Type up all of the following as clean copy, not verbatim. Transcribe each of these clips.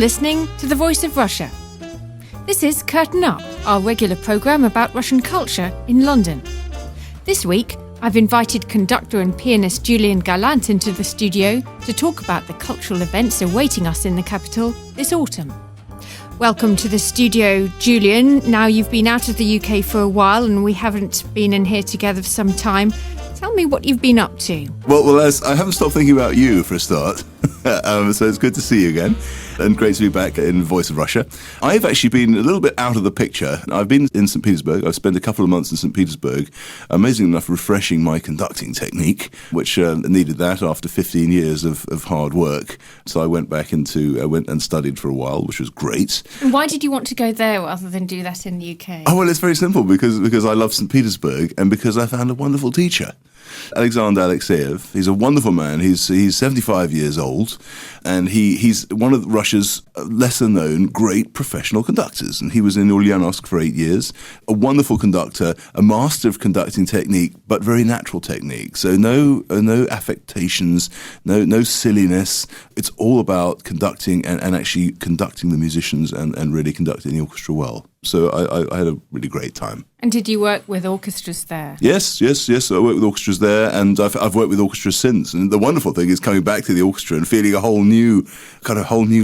listening to The Voice of Russia. This is Curtain Up, our regular programme about Russian culture in London. This week, I've invited conductor and pianist Julian Gallant into the studio to talk about the cultural events awaiting us in the capital this autumn. Welcome to the studio, Julian. Now you've been out of the UK for a while and we haven't been in here together for some time. Tell me what you've been up to. Well, I haven't stopped thinking about you for a start. So it's good to see you again and great to be back in Voice of Russia. I've actually been a little bit out of the picture. I've been in St. Petersburg. I've spent a couple of months in St. Petersburg, amazing enough refreshing my conducting technique, which needed that after 15 years of hard work. So I went and studied for a while, which was great. And why did you want to go there rather than do that in the UK? Oh, well, it's very simple, because I love St. Petersburg and because I found a wonderful teacher. Alexander Alexeyev. He's a wonderful man. He's 75 years old, and he's one of Russia's lesser-known great professional conductors. And he was in Ulyanovsk for 8 years. A wonderful conductor, a master of conducting technique, but very natural technique. So no affectations, no silliness. It's all about conducting and actually conducting the musicians and really conducting the orchestra well. So I had a really great time. And did you work with orchestras there? Yes. I worked with orchestras there, and I've worked with orchestras since. And the wonderful thing is coming back to the orchestra and feeling a whole new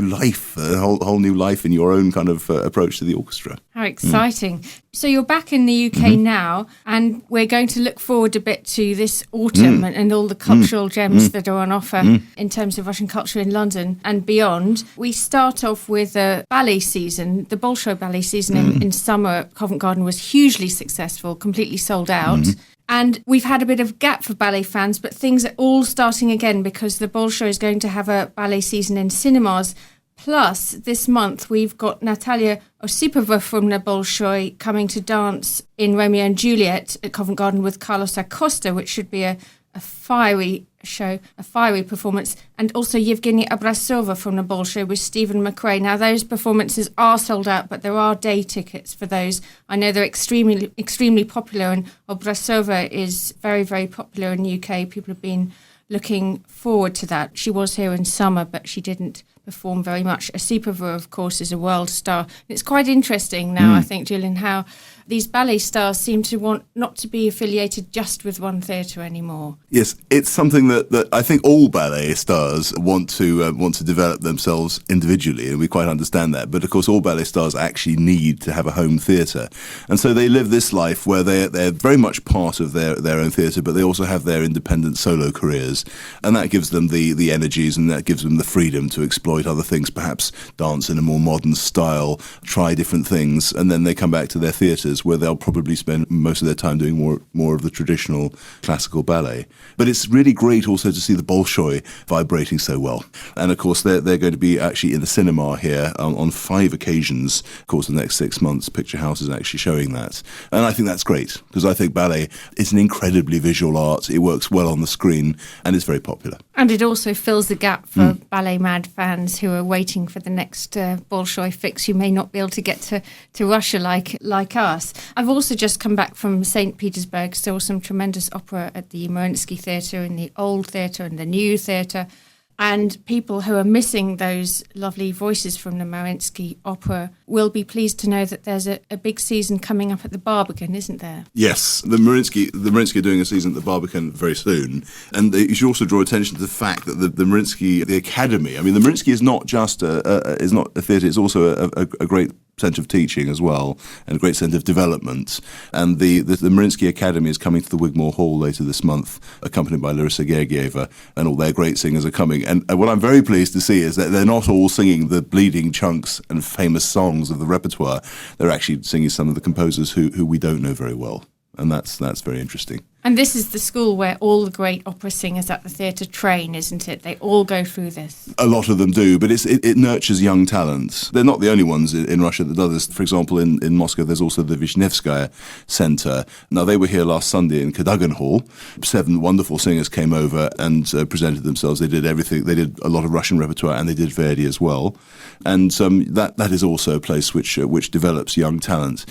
life in your own kind of approach to the orchestra. How exciting. So you're back in the UK now, and we're going to look forward a bit to this autumn and all the cultural gems that are on offer in terms of Russian culture in London and beyond. We start off with a ballet season. The Bolshoi ballet season in summer at Covent Garden was hugely successful, completely sold out. And we've had a bit of gap for ballet fans, but things are all starting again because the Bolshoi is going to have a ballet season in cinemas. Plus, this month, we've got Natalia Osipova from the Bolshoi coming to dance in Romeo and Juliet at Covent Garden with Carlos Acosta, which should be a fiery show, a fiery performance, and also Yevgenia Abrasova from the Bolshoi with Stephen McRae. Now, those performances are sold out, but there are day tickets for those. I know they're extremely popular, and Abrasova is very, very popular in the UK. People have been looking forward to that. She was here in summer, but she didn't perform very much. Osipova, of course, is a world star. It's quite interesting now, I think, Julian, how these ballet stars seem to want not to be affiliated just with one theatre anymore. Yes, it's something that I think all ballet stars want to develop themselves individually, and we quite understand that. But of course, all ballet stars actually need to have a home theatre, and so they live this life where they're very much part of their own theatre, but they also have their independent solo careers, and that gives them the energies, and that gives them the freedom to exploit other things, perhaps dance in a more modern style, try different things, and then they come back to their theatres where they'll probably spend most of their time doing more of the traditional classical ballet. But it's really great also to see the Bolshoi vibrating so well. And of course, they're going to be actually in the cinema here on 5 occasions. Of course, the next 6 months, Picture House is actually showing that. And I think that's great, because I think ballet is an incredibly visual art. It works well on the screen, and it's very popular. And it also fills the gap for ballet mad fans who are waiting for the next Bolshoi fix, who may not be able to get to Russia like us. I've also just come back from St. Petersburg, saw some tremendous opera at the Mariinsky Theatre, in the old theatre and the new theatre. And people who are missing those lovely voices from the Mariinsky opera will be pleased to know that there's a big season coming up at the Barbican, isn't there? Yes, the Mariinsky are doing a season at the Barbican very soon. And you should also draw attention to the fact that the Mariinsky, the Academy, I mean, the Mariinsky is not just is not a theatre, it's also a great centre of teaching as well, and a great centre of development. And the Mariinsky Academy is coming to the Wigmore Hall later this month, accompanied by Gergiev, and all their great singers are coming. And what I'm very pleased to see is that they're not all singing the bleeding chunks and famous songs of the repertoire. They're actually singing some of the composers who we don't know very well. And that's very interesting. And this is the school where all the great opera singers at the theatre train, isn't it? They all go through this. A lot of them do, but it nurtures young talent. They're not the only ones in Russia that do this. For example, in Moscow, there's also the Vishnevskaya Centre. Now, they were here last Sunday in Cadogan Hall. 7 wonderful singers came over and presented themselves. They did everything. They did a lot of Russian repertoire, and they did Verdi as well. And that is also a place which develops young talent.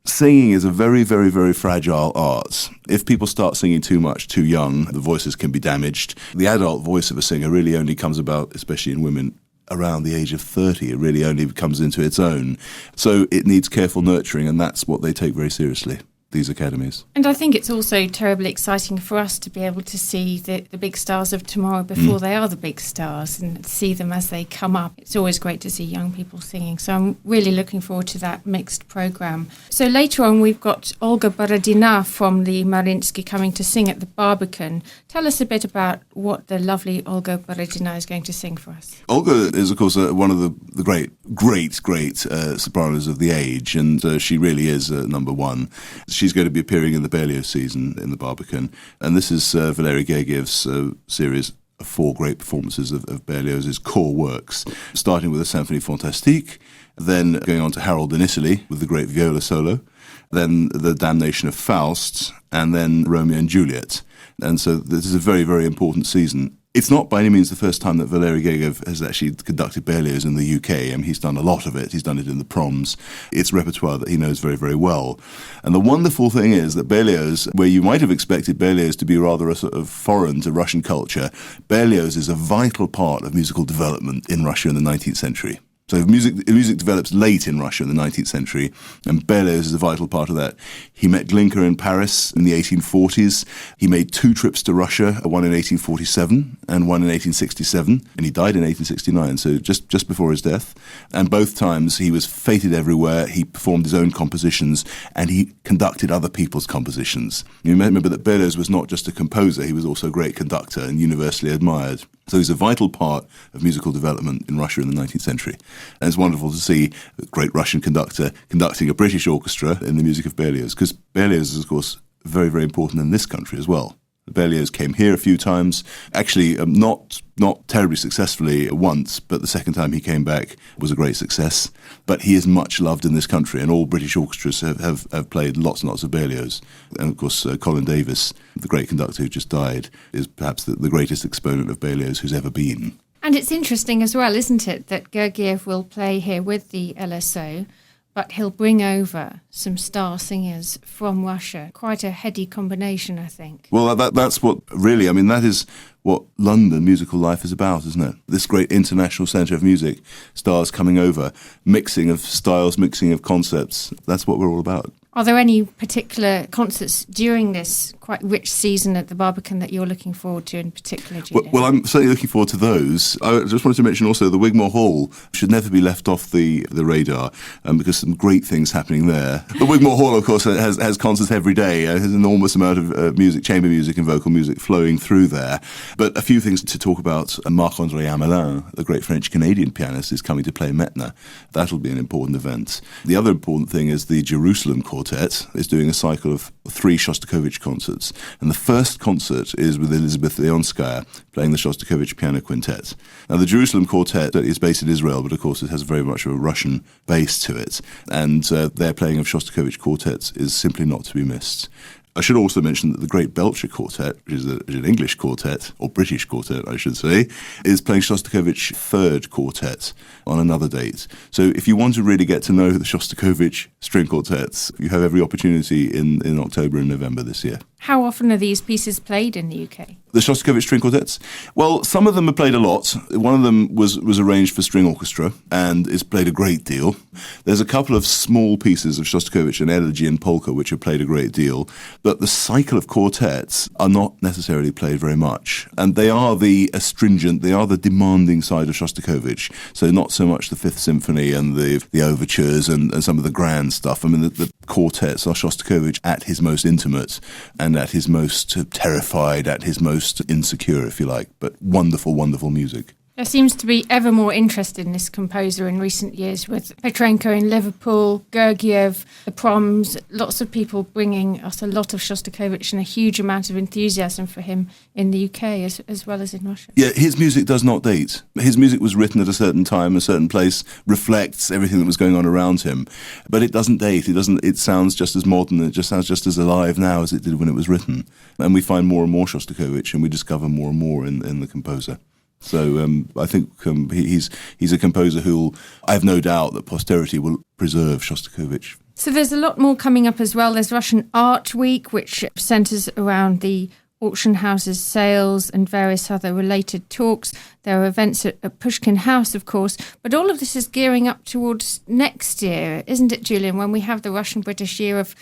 Singing is a very, very, very fragile art. If people start singing too much, too young, the voices can be damaged. The adult voice of a singer really only comes about, especially in women, around the age of 30. It really only comes into its own. So it needs careful nurturing, and that's what they take very seriously, these academies. And I think it's also terribly exciting for us to be able to see the big stars of tomorrow before they are the big stars, and see them as they come up. It's always great to see young people singing. So I'm really looking forward to that mixed programme. So later on, we've got Olga Borodina from the Mariinsky coming to sing at the Barbican. Tell us a bit about what the lovely Olga Borodina is going to sing for us. Olga is, of course, one of the great sopranos of the age, and she really is number one. She's going to be appearing in the Berlioz season in the Barbican, and this is Valery Gergiev's series of 4 great performances of Berlioz's core works, starting with the Symphonie Fantastique, then going on to Harold in Italy with the great viola solo, then the Damnation of Faust, and then Romeo and Juliet. And so this is a very, very important season. It's not by any means the first time that Valery Gergiev has actually conducted Berlioz in the UK. I mean, he's done a lot of it. He's done it in the proms. It's repertoire that he knows very, very well. And the wonderful thing is that Berlioz, where you might have expected Berlioz to be rather a sort of foreign to Russian culture, Berlioz is a vital part of musical development in Russia in the 19th century. So music develops late in Russia in the 19th century, and Berlioz is a vital part of that. He met Glinka in Paris in the 1840s. He made 2 trips to Russia, one in 1847 and one in 1867, and he died in 1869, so just before his death. And both times he was feted everywhere. He performed his own compositions, and he conducted other people's compositions. You remember that Berlioz was not just a composer, he was also a great conductor and universally admired. So he's a vital part of musical development in Russia in the 19th century. And it's wonderful to see a great Russian conductor conducting a British orchestra in the music of Berlioz, because Berlioz is, of course, very, very important in this country as well. Berlioz came here a few times, actually not terribly successfully once, but the second time he came back was a great success. But he is much loved in this country, and all British orchestras have played lots and lots of Berlioz. And of course, Colin Davis, the great conductor who just died, is perhaps the greatest exponent of Berlioz who's ever been. And it's interesting as well, isn't it, that Gergiev will play here with the LSO, but he'll bring over some star singers from Russia. Quite a heady combination, I think. Well, that's what really, I mean, that is what London musical life is about, isn't it? This great international centre of music, stars coming over, mixing of styles, mixing of concepts. That's what we're all about. Are there any particular concerts during this quite rich season at the Barbican that you're looking forward to in particular, Julian? Well, I'm certainly looking forward to those. I just wanted to mention also the Wigmore Hall should never be left off the radar, because some great things happening there. The Wigmore Hall, of course, has concerts every day. It has an enormous amount of music, chamber music and vocal music flowing through there. But a few things to talk about. Marc-André Hamelin, the great French-Canadian pianist, is coming to play Metna. That'll be an important event. The other important thing is the Jerusalem Quartet is doing a cycle of 3 Shostakovich concerts. And the first concert is with Elizabeth Leonskaya playing the Shostakovich Piano Quintet. Now, the Jerusalem Quartet is based in Israel, but of course it has very much of a Russian base to it. And their playing of Shostakovich quartets is simply not to be missed. I should also mention that the Great Belcher Quartet, which is an English quartet, or British quartet, I should say, is playing Shostakovich Third Quartet on another date. So if you want to really get to know the Shostakovich string quartets, you have every opportunity in October and November this year. How often are these pieces played in the UK? The Shostakovich string quartets? Well, some of them are played a lot. One of them was arranged for string orchestra and is played a great deal. There's a couple of small pieces of Shostakovich and Elegy and Polka which are played a great deal, but the cycle of quartets are not necessarily played very much. And they are the astringent, they are the demanding side of Shostakovich. So not so much the Fifth Symphony and the overtures and some of the grand stuff. I mean, the quartets are Shostakovich at his most intimate and at his most terrified, at his most insecure, if you like, but wonderful, wonderful music. There seems to be ever more interest in this composer in recent years, with Petrenko in Liverpool, Gergiev, the proms, lots of people bringing us a lot of Shostakovich and a huge amount of enthusiasm for him in the UK as well as in Russia. Yeah, his music does not date. His music was written at a certain time, a certain place, reflects everything that was going on around him, but it doesn't date. It sounds just as modern, it just sounds just as alive now as it did when it was written. And we find more and more Shostakovich, and we discover more and more in the composer. So I think he's a composer who I have no doubt that posterity will preserve Shostakovich. So there's a lot more coming up as well. There's Russian Art Week, which centres around the auction houses, sales, and various other related talks. There are events at Pushkin House, of course, but all of this is gearing up towards next year, isn't it, Julian, when we have the Russian-British Year of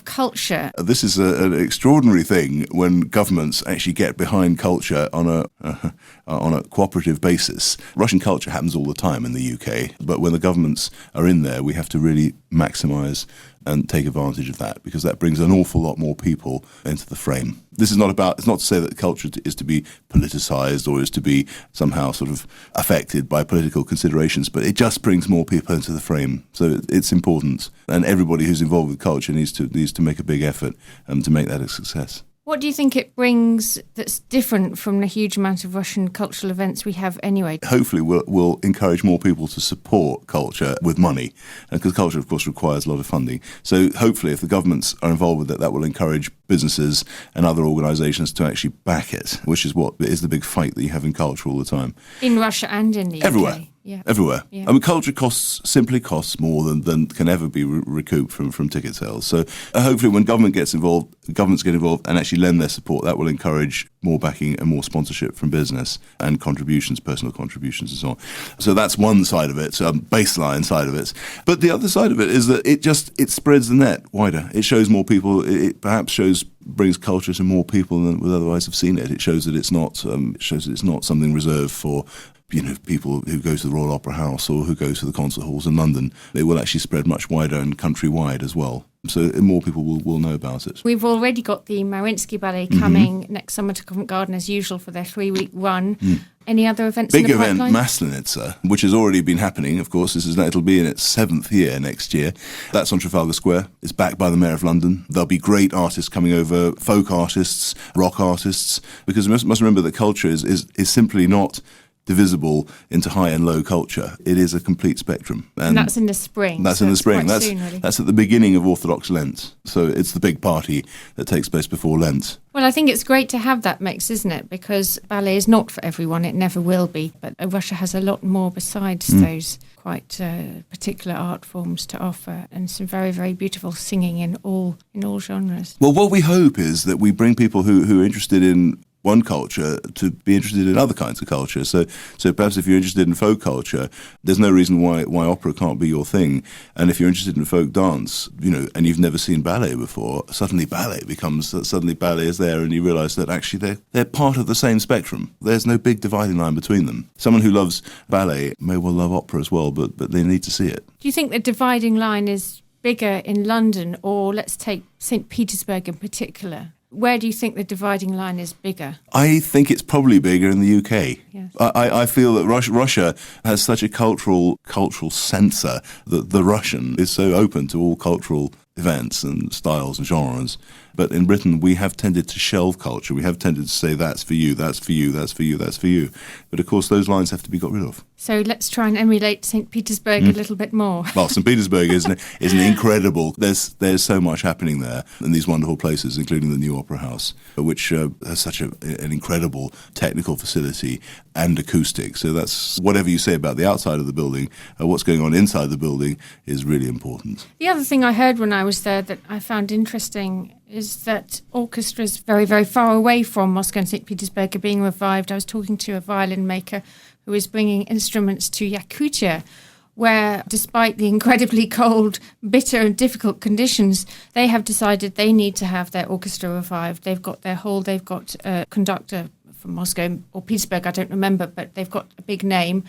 Culture? This is an extraordinary thing when governments actually get behind culture on a cooperative basis. Russian culture happens all the time in the UK, but when the governments are in there, we have to really maximise and take advantage of that, because that brings an awful lot more people into the frame. This is not about, it's not to say that culture is to be politicised or is to be somehow sort of affected by political considerations, but it just brings more people into the frame. So it's important, and everybody who's involved with culture needs to make a big effort to make that a success. What do you think it brings that's different from the huge amount of Russian cultural events we have anyway? Hopefully we'll encourage more people to support culture with money, because culture, of course, requires a lot of funding. So hopefully if the governments are involved with it, that will encourage businesses and other organisations to actually back it, which is what is the big fight that you have in culture all the time. In Russia and in the UK? Everywhere. Yeah. Everywhere. Yeah. I mean, culture simply costs more than can ever be recouped from ticket sales. So hopefully when governments get involved and actually lend their support, that will encourage more backing and more sponsorship from business and contributions, personal contributions and so on. So that's one side of it, baseline side of it. But the other side of it is that it spreads the net wider. It shows more people, it perhaps brings culture to more people than would otherwise have seen it. It shows that it's not something reserved for people who go to the Royal Opera House or who go to the concert halls in London. It will actually spread much wider and countrywide as well. So more people will know about it. We've already got the Mariinsky Ballet coming next summer to Covent Garden as usual for their 3-week run. Any other events in the pipeline? Big event, Maslenitsa, which has already been happening, of course. It'll be in its 7th year next year. That's on Trafalgar Square. It's backed by the Mayor of London. There'll be great artists coming over, folk artists, rock artists, because we must remember that culture is simply not divisible into high and low culture. It is a complete spectrum. And that's in the spring. That's in the spring. Quite soon, really. That's at the beginning of Orthodox Lent. So it's the big party that takes place before Lent. Well, I think it's great to have that mix, isn't it? Because ballet is not for everyone. It never will be. But Russia has a lot more besides those quite particular art forms to offer, and some very, very beautiful singing in all genres. Well, what we hope is that we bring people who are interested in one culture to be interested in other kinds of culture. So perhaps if you're interested in folk culture, there's no reason why opera can't be your thing. And if you're interested in folk dance, and you've never seen ballet before, suddenly ballet is there, and you realise that actually they're part of the same spectrum. There's no big dividing line between them. Someone who loves ballet may well love opera as well, but they need to see it. Do you think the dividing line is bigger in London, or let's take St. Petersburg in particular? Where do you think the dividing line is bigger? I think it's probably bigger in the UK. Yes. I feel that Russia has such a cultural censor that the Russian is so open to all cultural events and styles and genres. But in Britain, we have tended to shelve culture. We have tended to say, that's for you, that's for you, that's for you, that's for you. But of course, those lines have to be got rid of. So let's try and emulate St. Petersburg a little bit more. Well, St. Petersburg is an incredible... There's so much happening there in these wonderful places, including the new Opera House, which has such an incredible technical facility and acoustic. So that's, whatever you say about the outside of the building, what's going on inside the building is really important. The other thing I heard when I was there that I found interesting is that orchestras very, very far away from Moscow and St. Petersburg are being revived. I was talking to a violin maker who is bringing instruments to Yakutia, where despite the incredibly cold, bitter and difficult conditions, they have decided they need to have their orchestra revived. They've got their hall, they've got a conductor from Moscow or Petersburg, I don't remember, but they've got a big name.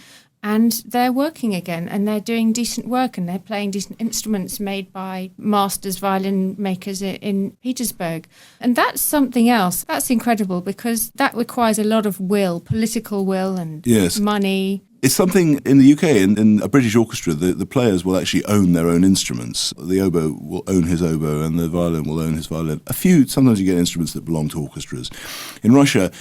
And they're working again, and they're doing decent work, and they're playing decent instruments made by masters, violin makers in Petersburg. And that's something else. That's incredible, because that requires a lot of will, political will and money. It's something in the UK, in a British orchestra, the players will actually own their own instruments. The oboe will own his oboe and the violin will own his violin. Sometimes you get instruments that belong to orchestras. In Russia,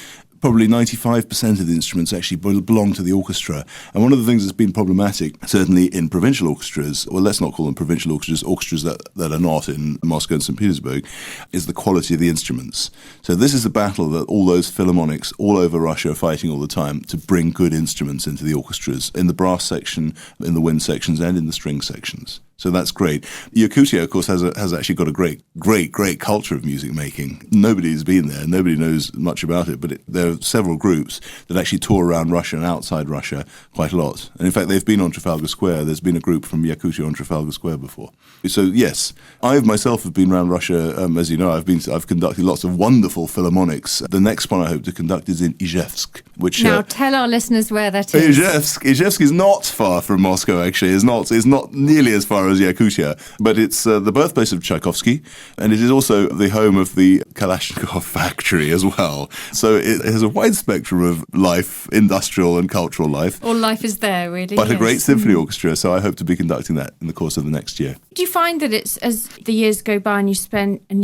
probably 95% of the instruments actually belong to the orchestra. And one of the things that's been problematic, certainly in provincial orchestras, well, let's not call them provincial orchestras that are not in Moscow and St. Petersburg, is the quality of the instruments. So this is the battle that all those philharmonics all over Russia are fighting all the time, to bring good instruments into the orchestras, in the brass section, in the wind sections, and in the string sections. So that's great. Yakutia, of course, has actually got a great culture of music making. Nobody's been there. Nobody knows much about it, but there are several groups that actually tour around Russia and outside Russia quite a lot. And in fact, they've been on Trafalgar Square. There's been a group from Yakutia on Trafalgar Square before. So yes, I myself have been around Russia. As you know, I've conducted lots of wonderful philharmonics. The next one I hope to conduct is in Ijevsk, which now tell our listeners where that is. Ijevsk is not far from Moscow. Actually, it's not nearly as far as Yakutia, but it's the birthplace of Tchaikovsky, and it is also the home of the Kalashnikov factory as well. So it has a wide spectrum of life, industrial and cultural life. All life is there, really. But a great symphony orchestra, so I hope to be conducting that in the course of the next year. Do you find that it's, as the years go by and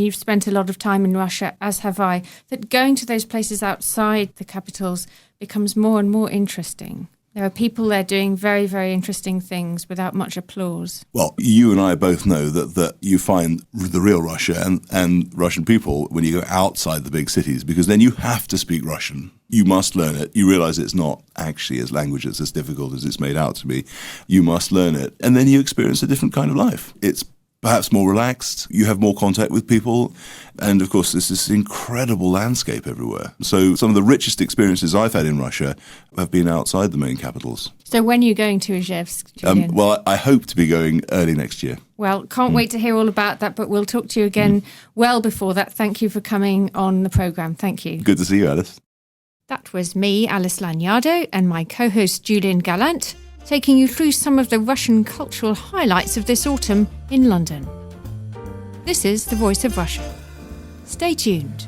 you've spent a lot of time in Russia, as have I, that going to those places outside the capitals becomes more and more interesting? There are people there doing very, very interesting things without much applause. Well, you and I both know that you find the real Russia and Russian people when you go outside the big cities, because then you have to speak Russian. You must learn it. You realize it's not actually as language that's as difficult as it's made out to be. You must learn it. And then you experience a different kind of life. It's perhaps more relaxed, you have more contact with people, and of course there's this incredible landscape everywhere. So some of the richest experiences I've had in Russia have been outside the main capitals. So when are you going to Ijevsk, Julian? Well, I hope to be going early next year. Well, can't wait to hear all about that, but we'll talk to you again well before that. Thank you for coming on the programme. Thank you. Good to see you, Alice. That was me, Alice Lagnado, and my co-host Julian Gallant, taking you through some of the Russian cultural highlights of this autumn in London. This is The Voice of Russia. Stay tuned.